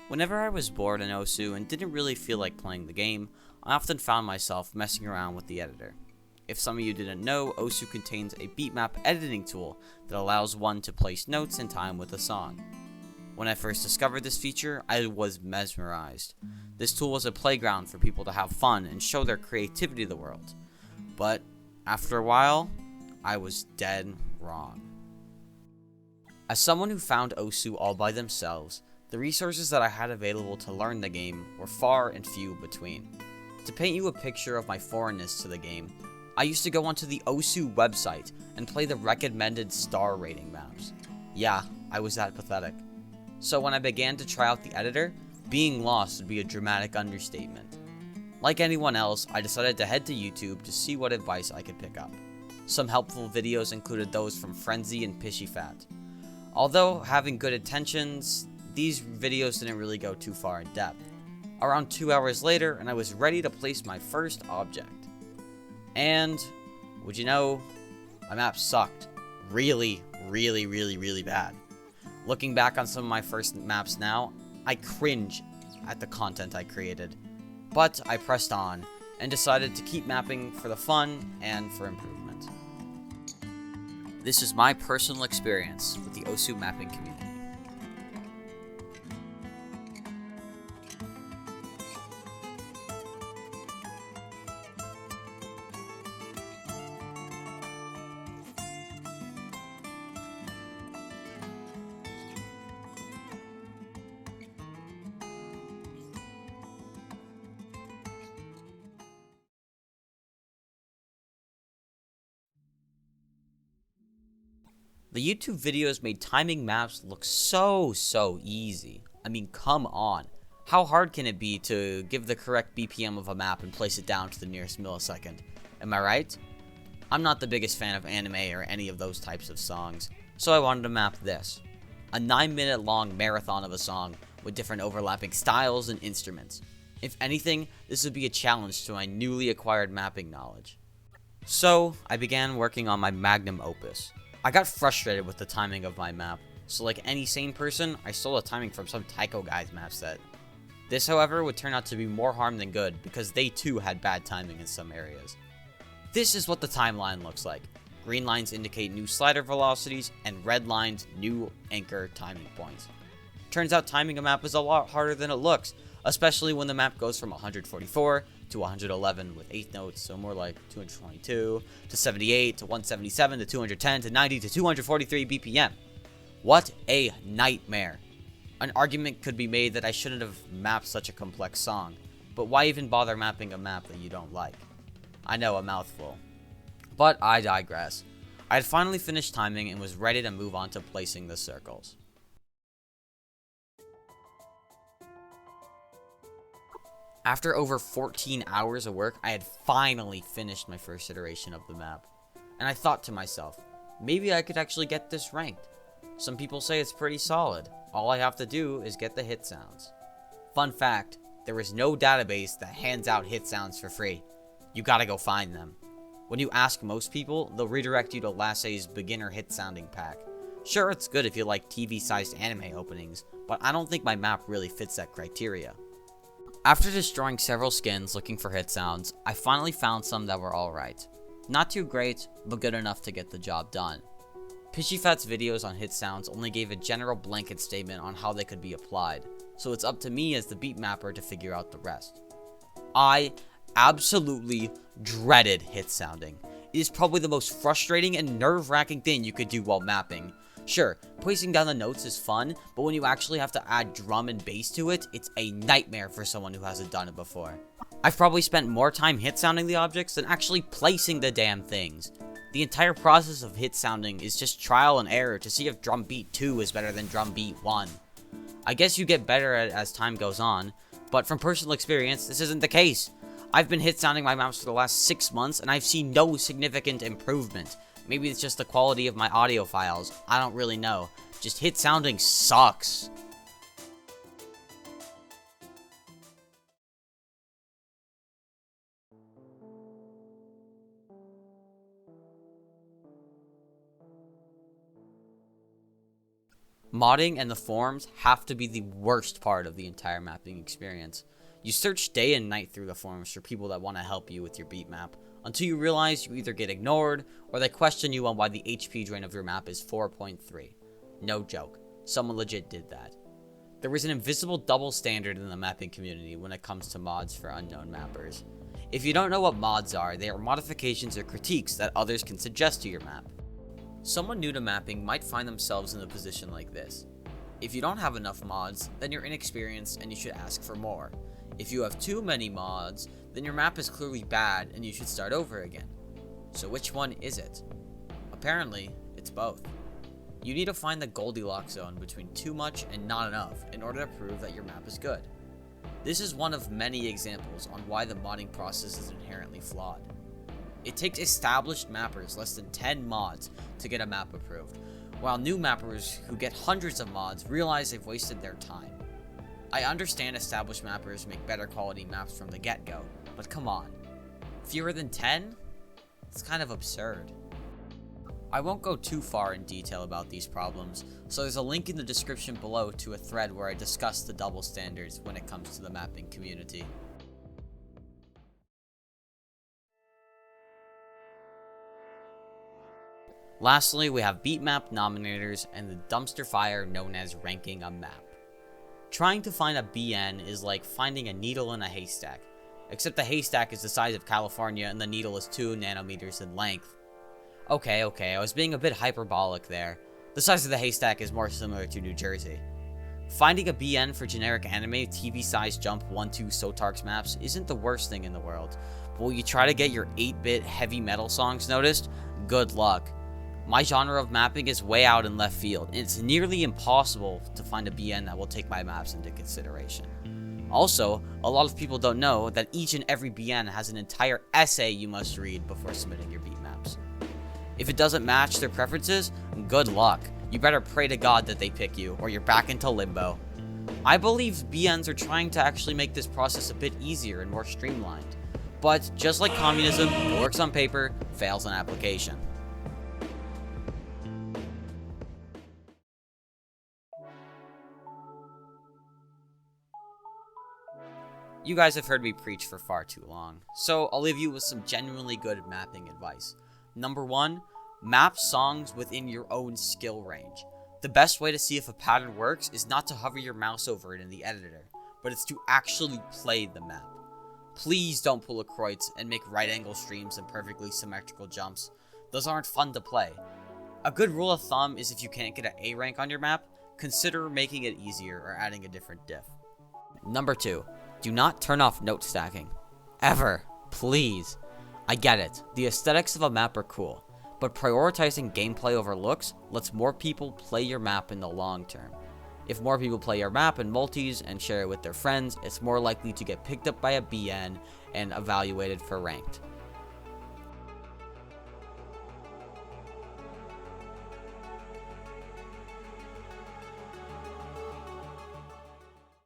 Whenever I was bored in Osu and didn't really feel like playing the game, I often found myself messing around with the editor. If some of you didn't know, Osu contains a beatmap editing tool that allows one to place notes in time with a song. When I first discovered this feature, I was mesmerized. This tool was a playground for people to have fun and show their creativity to the world. But after a while, I was dead wrong. As someone who found Osu all by themselves, the resources that I had available to learn the game were far and few between. To paint you a picture of my foreignness to the game, I used to go onto the Osu website and play the recommended star rating maps. Yeah, I was that pathetic. So when I began to try out the editor, being lost would be a dramatic understatement. Like anyone else, I decided to head to YouTube to see what advice I could pick up. Some helpful videos included those from Frenzy and Pishyfat. Although having good intentions, these videos didn't really go too far in depth. Around 2 hours later, and I was ready to place my first object. And, would you know, my map sucked. Really bad. Looking back on some of my first maps now, I cringe at the content I created. But I pressed on, and decided to keep mapping for the fun and for improvement. This is my personal experience with the Osu mapping community. The YouTube videos made timing maps look so easy. I mean, come on. How hard can it be to give the correct BPM of a map and place it down to the nearest millisecond? Am I right? I'm not the biggest fan of anime or any of those types of songs, so I wanted to map this. A 9-minute long marathon of a song with different overlapping styles and instruments. If anything, this would be a challenge to my newly acquired mapping knowledge. So, I began working on my magnum opus. I got frustrated with the timing of my map, so like any sane person, I stole the timing from some Tycho guy's map set. This, however, would turn out to be more harm than good, because they too had bad timing in some areas. This is what the timeline looks like. Green lines indicate new slider velocities, and red lines new anchor timing points. Turns out timing a map is a lot harder than it looks, especially when the map goes from 144 to 111 with 8th notes, so more like 222 to 78 to 177 to 210 to 90 to 243 BPM. What a nightmare. An argument could be made that I shouldn't have mapped such a complex song, but why even bother mapping a map that you don't like? I know, a mouthful. But I digress. I had finally finished timing and was ready to move on to placing the circles. After over 14 hours of work, I had finally finished my first iteration of the map. And I thought to myself, maybe I could actually get this ranked. Some people say it's pretty solid. All I have to do is get the hit sounds. Fun fact, there is no database that hands out hit sounds for free. You gotta go find them. When you ask most people, they'll redirect you to Lasse's beginner hit sounding pack. Sure, it's good if you like TV-sized anime openings, but I don't think my map really fits that criteria. After destroying several skins looking for hit sounds, I finally found some that were alright. Not too great, but good enough to get the job done. Pishyfat's videos on hit sounds only gave a general blanket statement on how they could be applied, so it's up to me as the beat mapper to figure out the rest. I absolutely dreaded hit sounding. It is probably the most frustrating and nerve-wracking thing you could do while mapping. Sure, placing down the notes is fun, but when you actually have to add drum and bass to it, it's a nightmare for someone who hasn't done it before. I've probably spent more time hit sounding the objects than actually placing the damn things. The entire process of hit sounding is just trial and error to see if drum beat 2 is better than drum beat 1. I guess you get better at it as time goes on, but from personal experience, this isn't the case. I've been hit sounding my maps for the last 6 months, and I've seen no significant improvement. Maybe it's just the quality of my audio files. I don't really know. Just hit sounding sucks. Modding and the forums have to be the worst part of the entire mapping experience. You search day and night through the forums for people that want to help you with your beat map, until you realize you either get ignored, or they question you on why the HP drain of your map is 4.3. No joke, someone legit did that. There is an invisible double standard in the mapping community when it comes to mods for unknown mappers. If you don't know what mods are, they are modifications or critiques that others can suggest to your map. Someone new to mapping might find themselves in a position like this. If you don't have enough mods, then you're inexperienced and you should ask for more. If you have too many mods, then your map is clearly bad and you should start over again. So which one is it? Apparently, it's both. You need to find the Goldilocks zone between too much and not enough in order to prove that your map is good. This is one of many examples on why the modding process is inherently flawed. It takes established mappers less than 10 mods to get a map approved, while new mappers who get hundreds of mods realize they've wasted their time. I understand established mappers make better quality maps from the get-go, but come on. Fewer than 10? It's kind of absurd. I won't go too far in detail about these problems, so there's a link in the description below to a thread where I discuss the double standards when it comes to the mapping community. Lastly, we have beatmap nominators and the dumpster fire known as ranking a map. Trying to find a BN is like finding a needle in a haystack, except the haystack is the size of California and the needle is 2 nanometers in length. Okay, I was being a bit hyperbolic there. The size of the haystack is more similar to New Jersey. Finding a BN for generic anime TV size jump 1-2 Sotarks maps isn't the worst thing in the world, but when you try to get your 8-bit heavy metal songs noticed, good luck. My genre of mapping is way out in left field, and it's nearly impossible to find a BN that will take my maps into consideration. Also, a lot of people don't know that each and every BN has an entire essay you must read before submitting your beat maps. If it doesn't match their preferences, good luck. You better pray to God that they pick you, or you're back into limbo. I believe BNs are trying to actually make this process a bit easier and more streamlined. But just like communism, it works on paper, fails on application. You guys have heard me preach for far too long, so I'll leave you with some genuinely good mapping advice. Number 1, map songs within your own skill range. The best way to see if a pattern works is not to hover your mouse over it in the editor, but it's to actually play the map. Please don't pull a Kreutz and make right angle streams and perfectly symmetrical jumps. Those aren't fun to play. A good rule of thumb is if you can't get an A rank on your map, consider making it easier or adding a different diff. Number 2, do not turn off note stacking. Ever. Please. I get it, the aesthetics of a map are cool, but prioritizing gameplay over looks lets more people play your map in the long term. If more people play your map in multis and share it with their friends, it's more likely to get picked up by a BN and evaluated for ranked.